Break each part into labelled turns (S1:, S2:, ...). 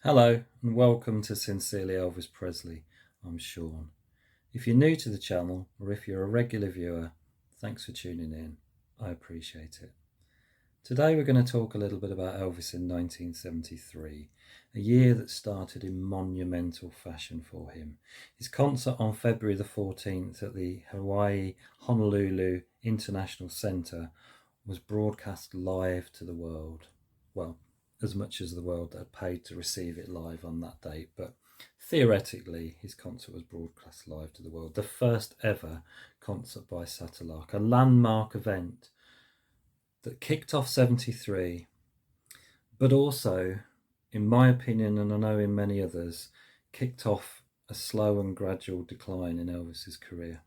S1: Hello and welcome to Sincerely Elvis Presley. I'm Sean. If you're new to the channel or if you're a regular viewer, thanks for tuning in. I appreciate it. Today we're going to talk a little bit about Elvis in 1973, a year that started in monumental fashion for him. His concert on February the 14th at the Hawaii Honolulu International Centre was broadcast live to the world. Well, as much as the world had paid to receive it live on that date, but theoretically his concert was broadcast live to the world. The first ever concert by satellite, a landmark event that kicked off 73, but also, in my opinion, and I know in many others, kicked off a slow and gradual decline in Elvis's career.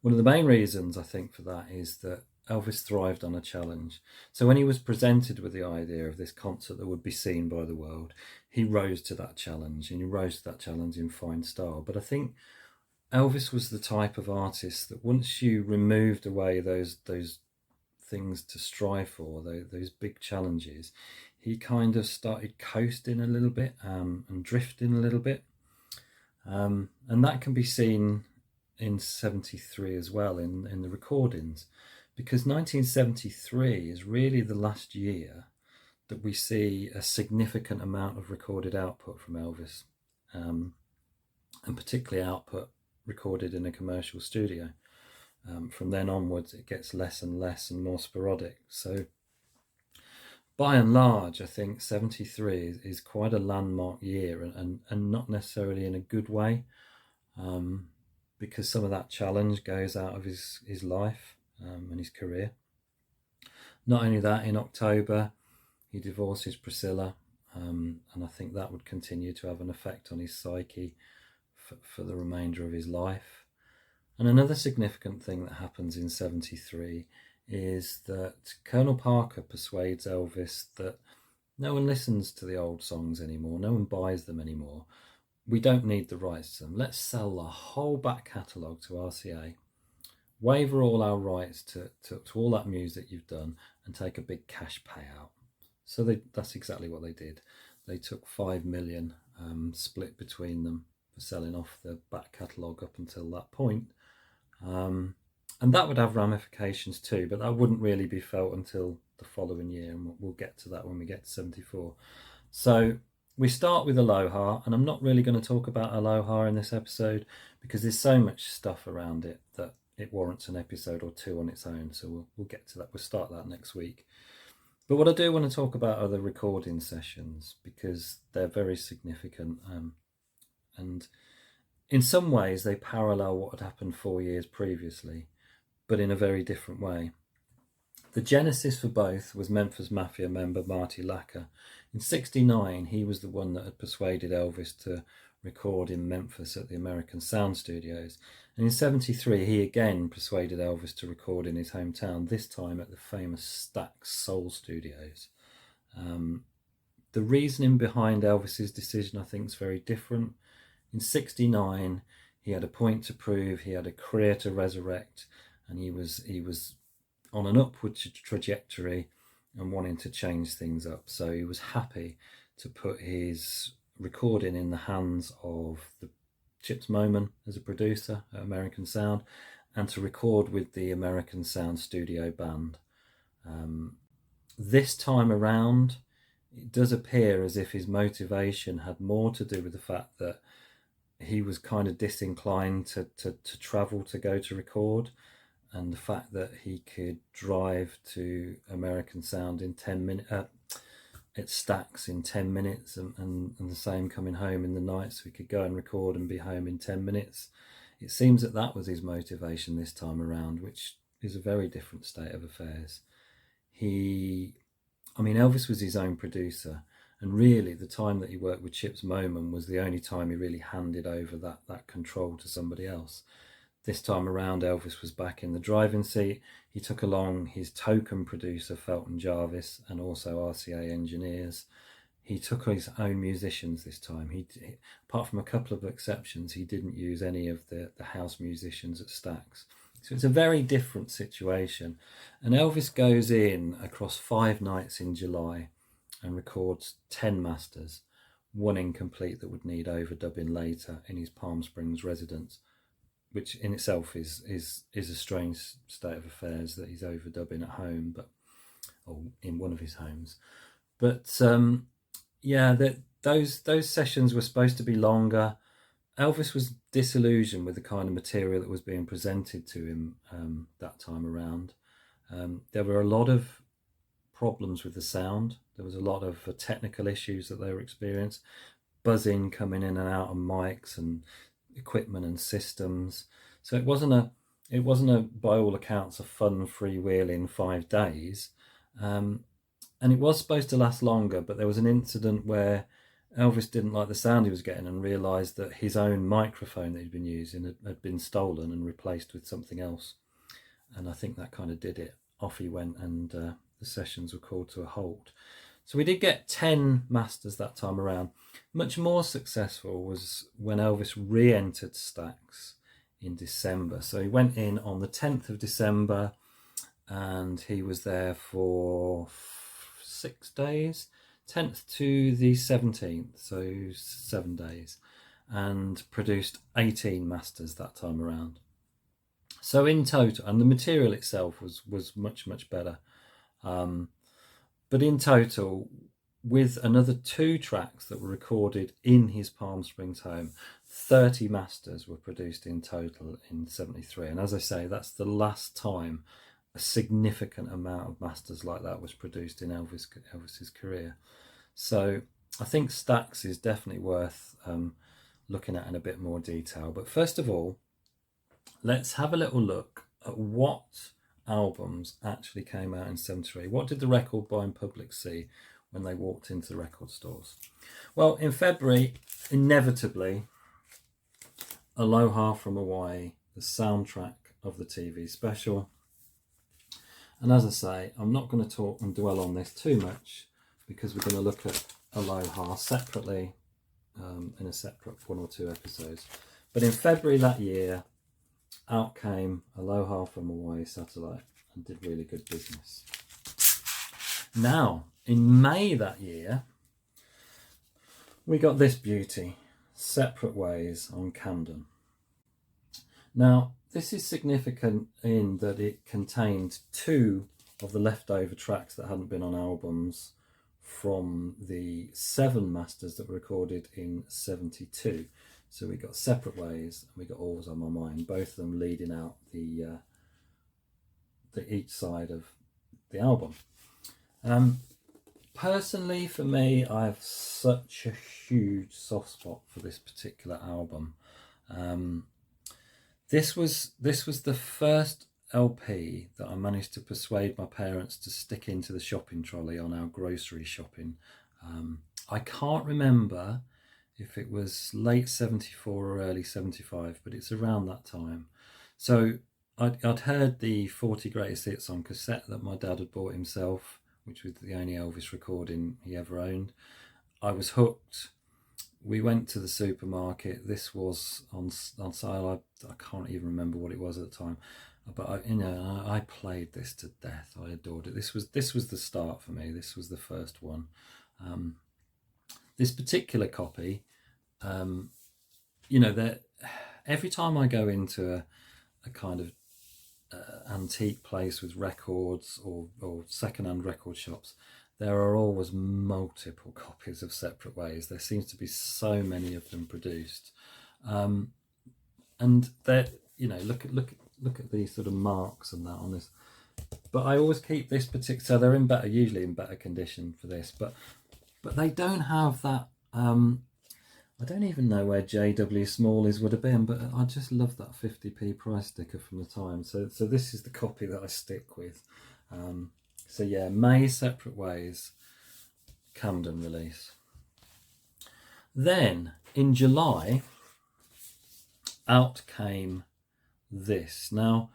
S1: One of the main reasons I think for that is that Elvis thrived on a challenge. So when he was presented with the idea of this concert that would be seen by the world, he rose to that challenge, and he rose to that challenge in fine style. But I think Elvis was the type of artist that once you removed away those things to strive for, those big challenges, he kind of started coasting a little bit and drifting a little bit. And that can be seen in 73 as well in the recordings, because 1973 is really the last year that we see a significant amount of recorded output from Elvis, and particularly output recorded in a commercial studio. From then onwards it gets less and less and more sporadic. So by and large I think 73 is quite a landmark year, and not necessarily in a good way, because some of that challenge goes out of his life and his career. Not only that, in October he divorces Priscilla, and I think that would continue to have an effect on his psyche for the remainder of his life. And another significant thing that happens in 73 is that Colonel Parker persuades Elvis that no one listens to the old songs anymore, no one buys them anymore. We don't need the rights to them. Let's sell the whole back catalogue to RCA, waiver all our rights to all that music you've done, and take a big cash payout. So that's exactly what they did. They took $5 million, split between them, for selling off the back catalogue up until that point. And that would have ramifications too, but that wouldn't really be felt until the following year, and we'll get to that when we get to 74. So we start with Aloha, and I'm not really going to talk about Aloha in this episode because there's so much stuff around it that it warrants an episode or two on its own. So we'll get to that. We'll start that next week. But what I do want to talk about are the recording sessions, because they're very significant, and in some ways they parallel what had happened 4 years previously, but in a very different way. The genesis for both was Memphis Mafia member Marty Lacker. In '69, he was the one that had persuaded Elvis to record in Memphis at the American Sound Studios. And in '73, he again persuaded Elvis to record in his hometown, this time at the famous Stax Soul Studios. The reasoning behind Elvis's decision, I think, is very different. In '69, he had a point to prove, he had a career to resurrect, and he was on an upward trajectory and wanting to change things up. So he was happy to put his recording in the hands of the Chips Moman as a producer at American Sound, and to record with the American Sound Studio Band. This time around, it does appear as if his motivation had more to do with the fact that he was kind of disinclined to travel to go to record, and the fact that he could drive to American Sound in 10 minutes, at Stax in 10 minutes, and the same coming home in the night, so he could go and record and be home in 10 minutes. It seems that was his motivation this time around, which is a very different state of affairs. Elvis was his own producer, and really the time that he worked with Chips Moman was the only time he really handed over that control to somebody else. This time around, Elvis was back in the driving seat. He took along his token producer, Felton Jarvis, and also RCA engineers. He took his own musicians this time. He apart from a couple of exceptions, he didn't use any of the house musicians at Stax. So it's a very different situation. And Elvis goes in across 5 nights in July, and records 10 masters, one incomplete that would need overdubbing later in his Palm Springs residence, which in itself is a strange state of affairs that he's overdubbing at home, or in one of his homes. But yeah, those sessions were supposed to be longer. Elvis was disillusioned with the kind of material that was being presented to him that time around. There were a lot of problems with the sound. There was a lot of technical issues that they were experiencing, buzzing coming in and out of mics and equipment and systems. So it wasn't a by all accounts a fun freewheeling 5 days, and it was supposed to last longer. But there was an incident where Elvis didn't like the sound he was getting and realised that his own microphone that he'd been using had been stolen and replaced with something else. And I think that kind of did it. Off he went, and the sessions were called to a halt. So we did get 10 masters that time around. Much more successful was when Elvis re-entered Stax in December. So he went in on the 10th of December, and he was there for 6 days, 10th to the 17th, so 7 days, and produced 18 masters that time around. So in total, and the material itself was much better, but in total, with another 2 tracks that were recorded in his Palm Springs home, 30 masters were produced in total in '73. And as I say, that's the last time a significant amount of masters like that was produced in Elvis's career. So I think Stax is definitely worth looking at in a bit more detail. But first of all, let's have a little look at what albums actually came out in '73. What did the record buying public see when they walked into the record stores? Well, in February, inevitably, Aloha From Hawaii, the soundtrack of the TV special. And as I say, I'm not going to talk and dwell on this too much, because we're going to look at Aloha separately in a separate 1 or 2 episodes. But in February that year, out came Aloha From Hawaii Satellite and did really good business. Now, in May that year, we got this beauty, Separate Ways on Camden. Now, this is significant in that it contained 2 of the leftover tracks that hadn't been on albums from the 7 masters that were recorded in '72. So we got Separate Ways and we got Always On My Mind, both of them leading out the each side of the album. Personally, for me, I have such a huge soft spot for this particular album. This was the first LP that I managed to persuade my parents to stick into the shopping trolley on our grocery shopping. I can't remember if it was late '74 or early '75, but it's around that time. So I'd heard the 40 Greatest Hits on cassette that my dad had bought himself, which was the only Elvis recording he ever owned. I was hooked. We went to the supermarket. This was on sale. I can't even remember what it was at the time, but I played this to death. I adored it. This was the start for me. This was the first one. This particular copy, that every time I go into a kind of antique place with records or second-hand record shops, there are always multiple copies of Separate Ways. There seems to be so many of them produced, and they're look at these sort of marks and that on this. But I always keep this particular. So they're usually in better condition for this, but they don't have that. I don't even know where J.W. Smalley's would have been, but I just love that 50p price sticker from the time. So this is the copy that I stick with. So yeah, May Separate Ways, Camden release. Then in July, out came this. Now,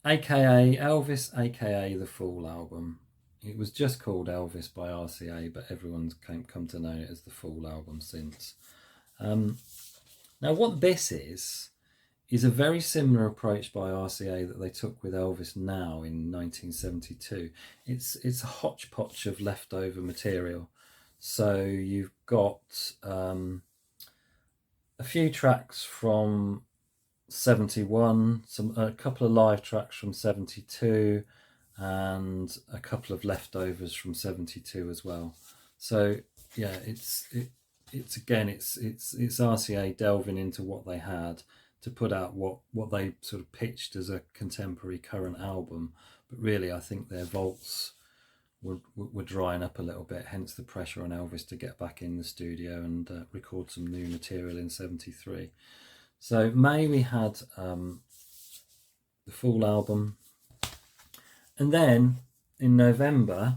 S1: aka Elvis, aka the Fool album. It was just called Elvis by RCA, but everyone's come to know it as the Fool album since. Now, what this is is a very similar approach by RCA that they took with Elvis Now in 1972. It's a hodgepodge of leftover material. So you've got a few tracks from 71, a couple of live tracks from 72, and a couple of leftovers from 72 as well. So yeah, it's RCA delving into what they had to put out what they sort of pitched as a contemporary current album, but really I think their vaults were drying up a little bit, hence the pressure on Elvis to get back in the studio and record some new material in 73. So May we had the full album, and then in November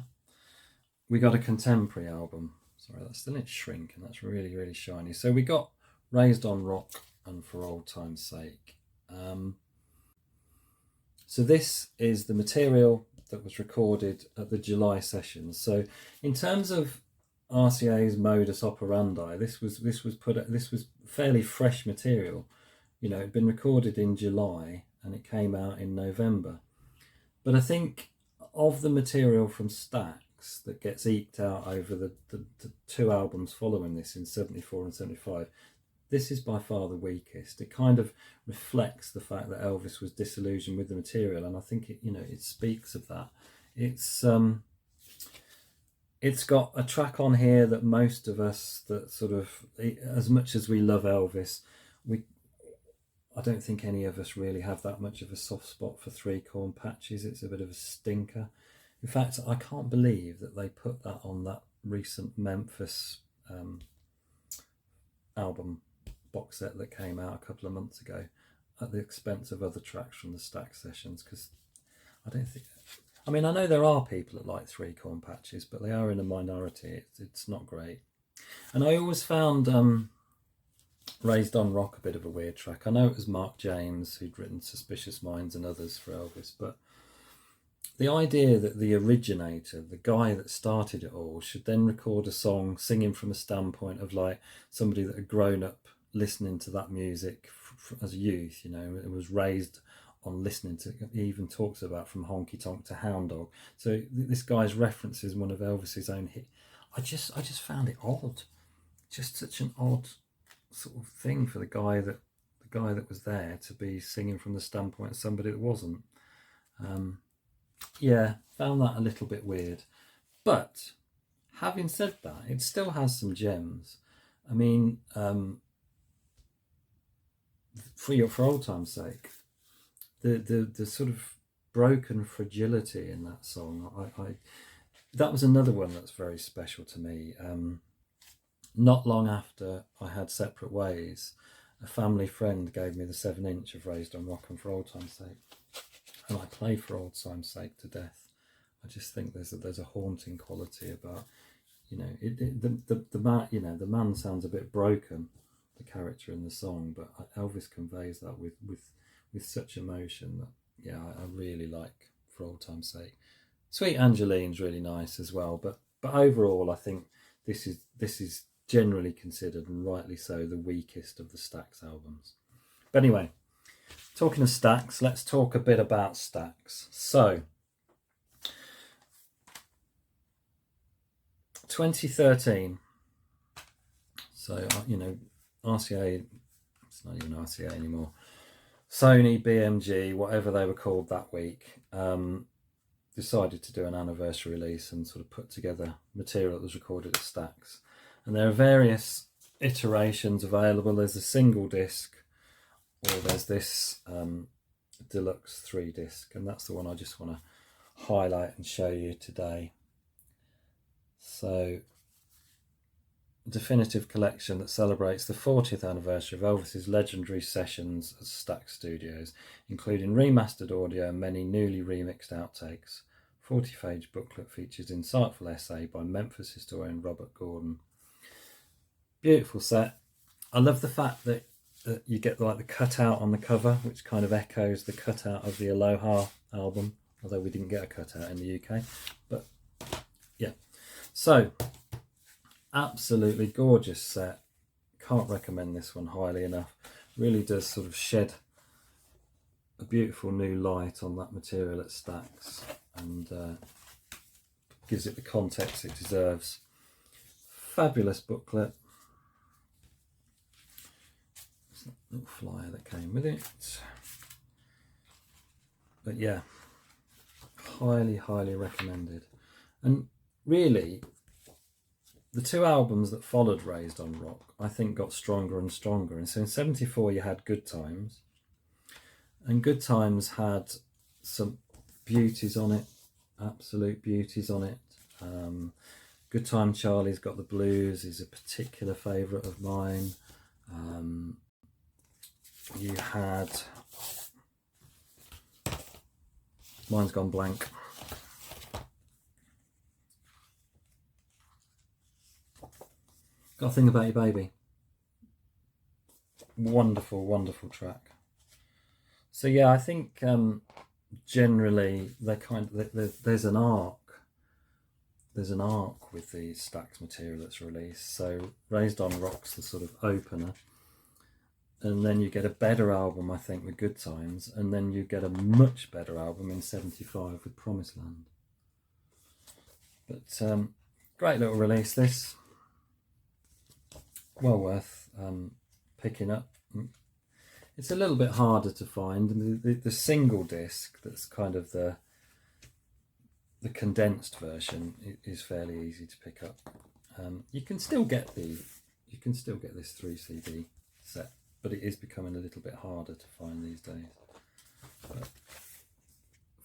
S1: we got a contemporary album. Sorry, that's still in shrink, and that's really, really shiny. So we got Raised on Rock and For Old Time's Sake. So this is the material that was recorded at the July sessions. So in terms of RCA's modus operandi, this was fairly fresh material. You know, it'd been recorded in July and it came out in November. But I think of the material from Stax that gets eked out over the two albums following this in 74 and 75, this is by far the weakest. It kind of reflects the fact that Elvis was disillusioned with the material, and I think it speaks of that. It's got a track on here that most of us, that sort of, as much as we love Elvis, I don't think any of us really have that much of a soft spot for Three Corn Patches. It's a bit of a stinker. In fact, I can't believe that they put that on that recent Memphis album box set that came out a couple of months ago at the expense of other tracks from the Stax sessions, because I know there are people that like Three Corn Patches, but they are in a minority. It's not great. And I always found Raised on Rock a bit of a weird track. I know it was Mark James who'd written Suspicious Minds and others for Elvis, but the idea that the originator, the guy that started it all, should then record a song singing from a standpoint of like somebody that had grown up listening to that music as a youth, and was raised on listening to, he even talks about From Honky Tonk to Hound Dog. So this guy's references one of Elvis's own hit. I just found it odd. Just such an odd sort of thing for the guy that was there to be singing from the standpoint of somebody that wasn't. Yeah, found that a little bit weird. But having said that, it still has some gems. I mean, for Old Time's Sake, the sort of broken fragility in that song, that was another one that's very special to me. Not long after I had Separate Ways, a family friend gave me the 7-inch of Raised on Rock and For Old Time's Sake, and I play For Old Time's Sake to death. I just think there's a haunting quality about, the man sounds a bit broken, the character in the song, but Elvis conveys that with such emotion that, yeah, I really like For Old Time's Sake. Sweet Angeline's really nice as well, but overall I think this is generally considered, and rightly so, the weakest of the Stax albums. But anyway, talking of Stax, let's talk a bit about Stax. So 2013, so RCA, it's not even RCA anymore, Sony, BMG, whatever they were called that week, decided to do an anniversary release and sort of put together material that was recorded at Stax. And there are various iterations available. There's a single disc, or there's this deluxe 3-disc, and that's the one I just want to highlight and show you today. So, a definitive collection that celebrates the 40th anniversary of Elvis's legendary sessions at Stax Studios, including remastered audio and many newly remixed outtakes. 40-page booklet features insightful essay by Memphis historian Robert Gordon. Beautiful set. I love the fact that you get like the cutout on the cover, which kind of echoes the cutout of the Aloha album, although we didn't get a cutout in the UK. But yeah, so absolutely gorgeous set. Can't recommend this one highly enough. Really does sort of shed a beautiful new light on that material at Stax, and gives it the context it deserves. Fabulous booklet. There's that little flyer that came with it. But yeah, highly, highly recommended. And really, the two albums that followed Raised on Rock, I think, got stronger and stronger. And so in '74 you had Good Times, and Good Times had some beauties on it, absolute beauties on it. Good Time Charlie's Got the Blues is a particular favourite of mine. You had, mine's gone blank. Got to Think About Your Baby. Wonderful, wonderful track. So yeah, I think generally they there's an arc. There's an arc with the Stax material that's released. So Raised on Rock's the sort of opener, and then you get a better album, I think, with Good Times, and then you get a much better album in '75 with Promised Land. But great little release, this. Well worth picking up. It's a little bit harder to find. The single disc, that's kind of the condensed version, is fairly easy to pick up. You can still get this 3 CD set, but it is becoming a little bit harder to find these days. But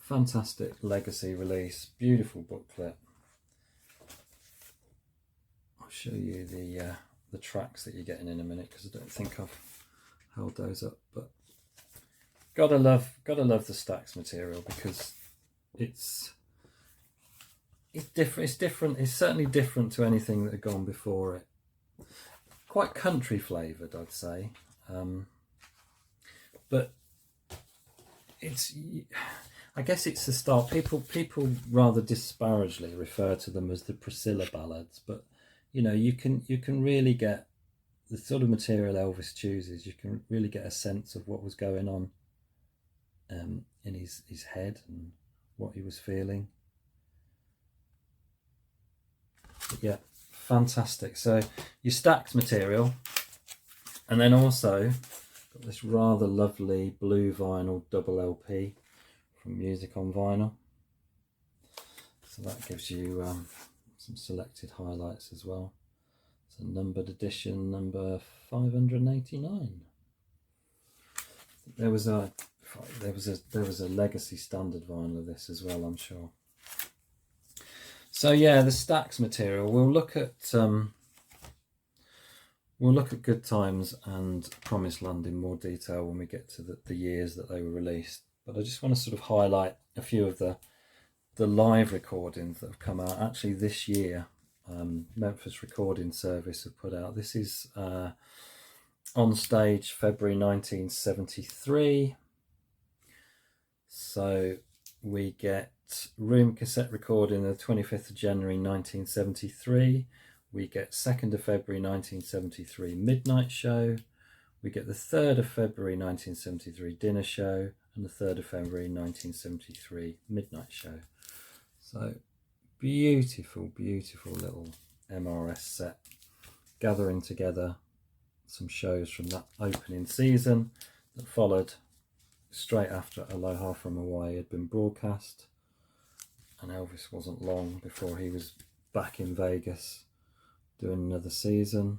S1: fantastic legacy release, beautiful booklet. I'll show you the tracks that you're getting in a minute, because I don't think I've held those up. But gotta love the Stax material, because it's different. It's different. It's certainly different to anything that had gone before it. Quite country flavoured, I'd say, but it's. I guess it's the start. People rather disparagingly refer to them as the Priscilla ballads, but you know, you can really get the sort of material Elvis chooses. You can really get a sense of what was going on in his head and what he was feeling. But yeah, fantastic. So your Stax material, and then also got this rather lovely blue vinyl double LP from Music on Vinyl. So that gives you some selected highlights as well. It's a numbered edition, number 589. There was a legacy standard vinyl of this as well, I'm sure. So yeah, the Stax material. We'll look at Good Times and Promised Land in more detail when we get to the years that they were released. But I just want to sort of highlight a few of the live recordings that have come out actually this year. Memphis Recording Service have put out. This is on stage February 1973. So we get room cassette recording the 25th of January 1973. We get 2nd of February 1973 midnight show. We get the 3rd of February 1973 dinner show, and the 3rd of February 1973 midnight show. So beautiful, beautiful little MRS set, gathering together some shows from that opening season that followed straight after Aloha From Hawaii had been broadcast, and Elvis wasn't long before he was back in Vegas doing another season.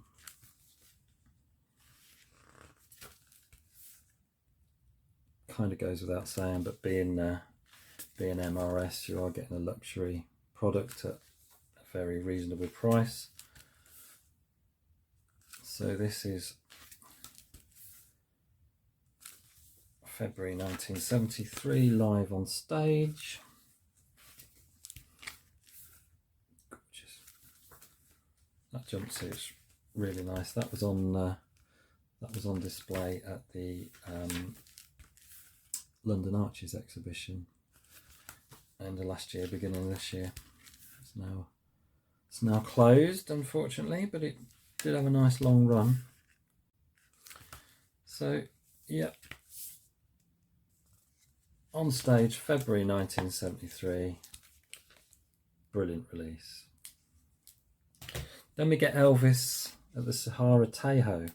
S1: Kind of goes without saying, but being MRS, you are getting a luxury product at a very reasonable price. So this is February 1973, live on stage. Gorgeous. That jumpsuit's really nice. That was on display at the London Arches exhibition end of last year, beginning of this year. It's now closed, unfortunately, but it did have a nice long run. So yeah, On stage, February 1973. Brilliant release. Then we get Elvis at the Sahara Tahoe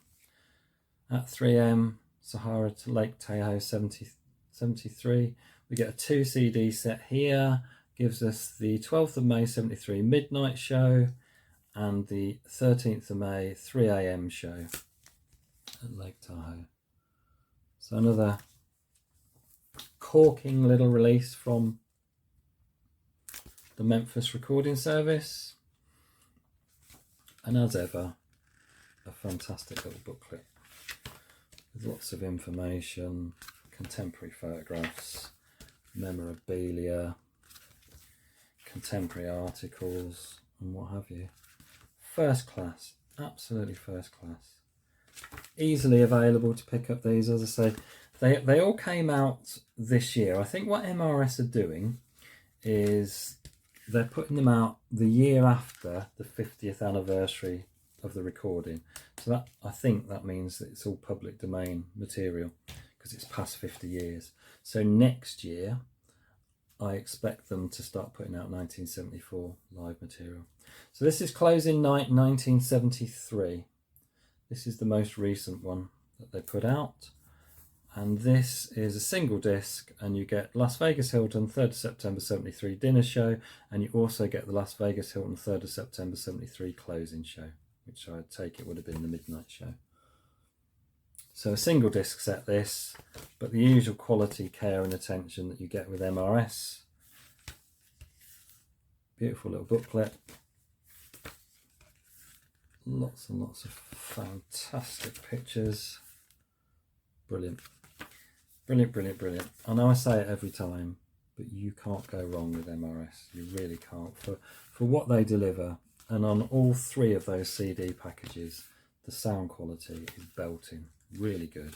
S1: at 3M, Sahara to Lake Tahoe 73. We get a 2 CD set here, gives us the 12th of May 73 midnight show and the 13th of May 3 AM show at Lake Tahoe. So another corking little release from the Memphis recording service, and as ever a fantastic little booklet with lots of information, contemporary photographs, memorabilia, contemporary articles and what have you. First class, absolutely first class. Easily available to pick up these. As I say, they all came out this year. I think what MRS are doing is they're putting them out the year after the 50th anniversary of the recording. So that, I think that means that it's all public domain material because it's past 50 years. So next year I expect them to start putting out 1974 live material. So this is Closing Night 1973. This is the most recent one that they put out. And this is a single disc, and you get Las Vegas Hilton 3rd of September 73 dinner show, and you also get the Las Vegas Hilton 3rd of September 73 closing show, which I take it would have been the midnight show. So a single disc set this, but the usual quality, care and attention that you get with MRS. Beautiful little booklet. Lots and lots of fantastic pictures. Brilliant. Brilliant, brilliant, brilliant. I know I say it every time, but you can't go wrong with MRS. You really can't. For what they deliver, and on all 3 of those CD packages, the sound quality is belting. Really good.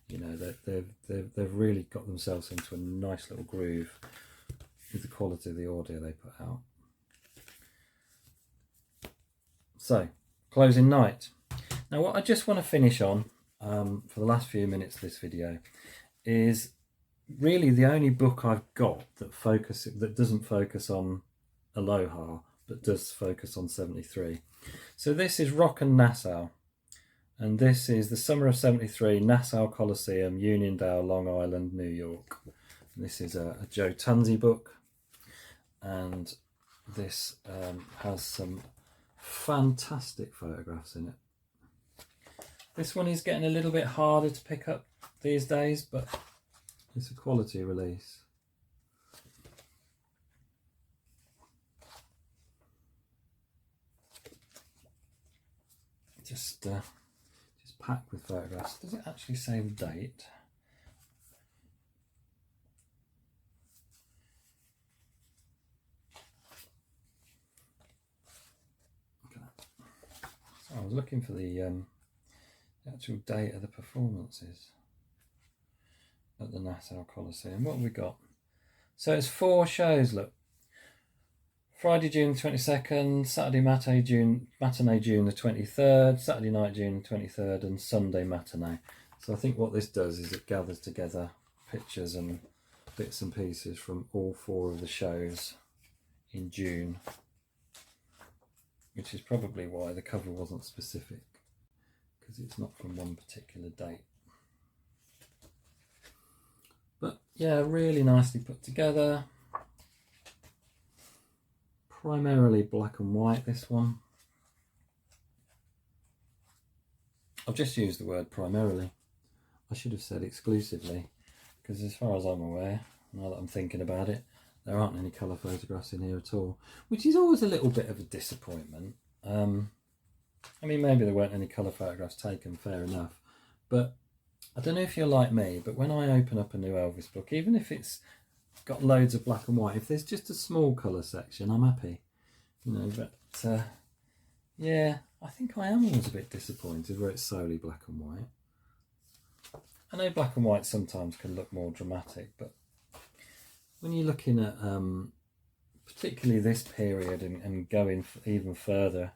S1: You know, they've really got themselves into a nice little groove with the quality of the audio they put out. So, Closing Night. Now what I just want to finish on for the last few minutes of this video is really the only book I've got that doesn't focus on Aloha but does focus on 73. So this is Rockin' Nassau, and this is the summer of 73, Nassau Coliseum, Uniondale, Long Island, New York. And this is a Joe Tunzi book, and this has some fantastic photographs in it. This one is getting a little bit harder to pick up these days, but it's a quality release. Just packed with photographs. Does it actually say the date? Okay. So I was looking for the actual date of the performances at the Nassau Coliseum. What have we got? So it's 4 shows, look. Friday, June 22nd, Saturday matinee, June the 23rd, Saturday night, June 23rd, and Sunday matinee. So I think what this does is it gathers together pictures and bits and pieces from all 4 of the shows in June, which is probably why the cover wasn't specific, because it's not from one particular date. But yeah, really nicely put together. Primarily black and white, this one. I've just used the word primarily. I should have said exclusively, because as far as I'm aware, now that I'm thinking about it, there aren't any colour photographs in here at all, which is always a little bit of a disappointment. I mean, maybe there weren't any colour photographs taken, fair enough, but I don't know if you're like me, but when I open up a new Elvis book, even if it's got loads of black and white, if there's just a small colour section, I'm happy, you know. But yeah, I think I am always a bit disappointed where it's solely black and white. I know black and white sometimes can look more dramatic, but when you're looking at particularly this period and going even further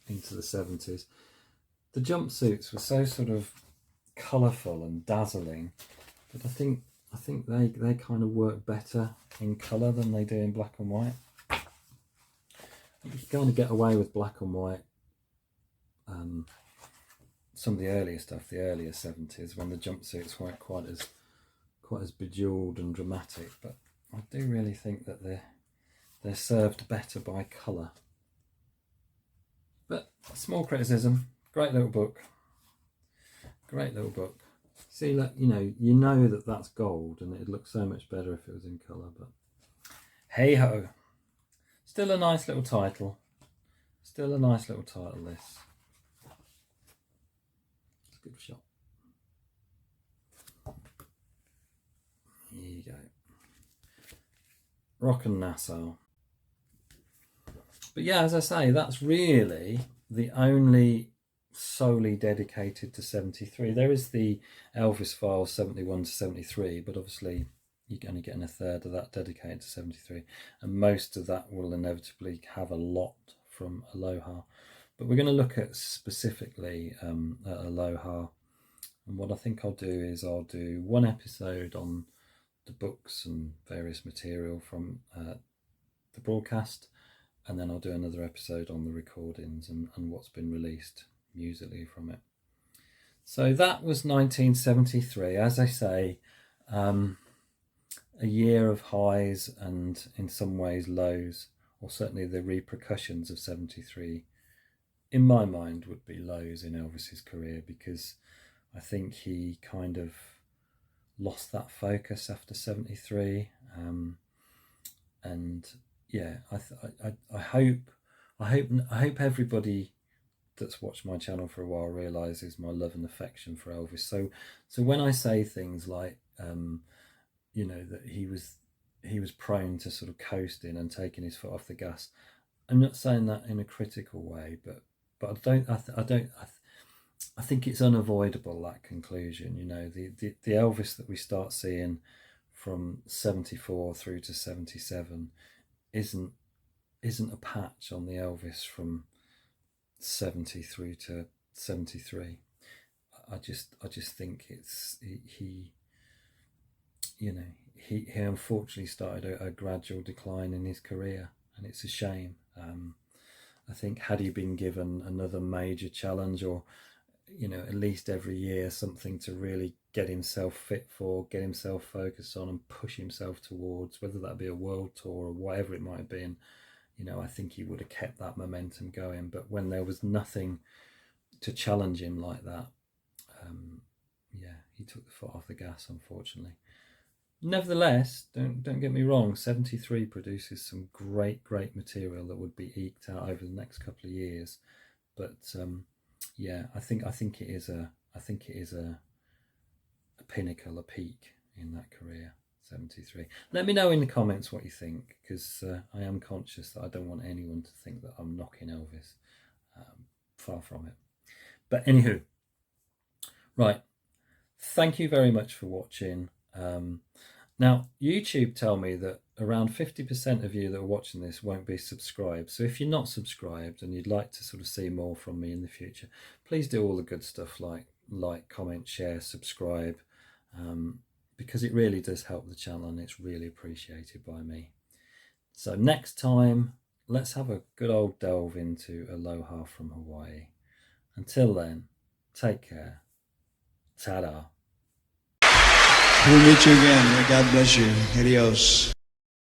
S1: into the 70s, the jumpsuits were so sort of colourful and dazzling that I think I think they kind of work better in colour than they do in black and white. You can kind of get away with black and white. Some of the earlier stuff, the earlier 70s, when the jumpsuits weren't quite as bejewelled and dramatic, but I do really think that they're served better by colour. But small criticism, great little book. Great little book. See, look, you know that that's gold, and it'd look so much better if it was in colour, but hey ho. Still a nice little title. Still a nice little title, this. It's a good shot. Here you go. Rock and Nassau. But yeah, as I say, that's really the only solely dedicated to 73. There is the Elvis file 71 to 73, but obviously you're only getting a third of that dedicated to 73, and most of that will inevitably have a lot from Aloha. But we're going to look at specifically at Aloha, and what I think I'll do is I'll do one episode on the books and various material from the broadcast, and then I'll do another episode on the recordings and what's been released musically from it. So that was 1973. As I say, a year of highs and in some ways lows, or certainly the repercussions of 73 in my mind would be lows in Elvis's career, because I think he kind of lost that focus after 73, and yeah, I hope everybody that's watched my channel for a while realizes my love and affection for Elvis. So when I say things like that he was prone to sort of coasting and taking his foot off the gas, I'm not saying that in a critical way, but I think it's unavoidable, that conclusion. The Elvis that we start seeing from 74 through to 77 isn't a patch on the Elvis from 70 through to 73. I just think it's he unfortunately started a gradual decline in his career, and it's a shame. I think had he been given another major challenge, or at least every year something to really get himself fit for, get himself focused on and push himself towards, whether that be a world tour or whatever it might have been, I think he would have kept that momentum going. But when there was nothing to challenge him like that, he took the foot off the gas, unfortunately. Nevertheless, don't get me wrong, 73 produces some great material that would be eked out over the next couple of years. But I think it is a pinnacle, a peak in that career, 73. Let me know in the comments what you think, because I am conscious that I don't want anyone to think that I'm knocking Elvis. Far from it. But anywho, right, thank you very much for watching. Now, YouTube tell me that around 50% of you that are watching this won't be subscribed. So if you're not subscribed and you'd like to sort of see more from me in the future, please do all the good stuff like, comment, share, subscribe, because it really does help the channel and it's really appreciated by me. So next time, let's have a good old delve into Aloha from Hawaii. Until then, take care. Ta-da.
S2: We'll meet you again. May God bless you. Adios.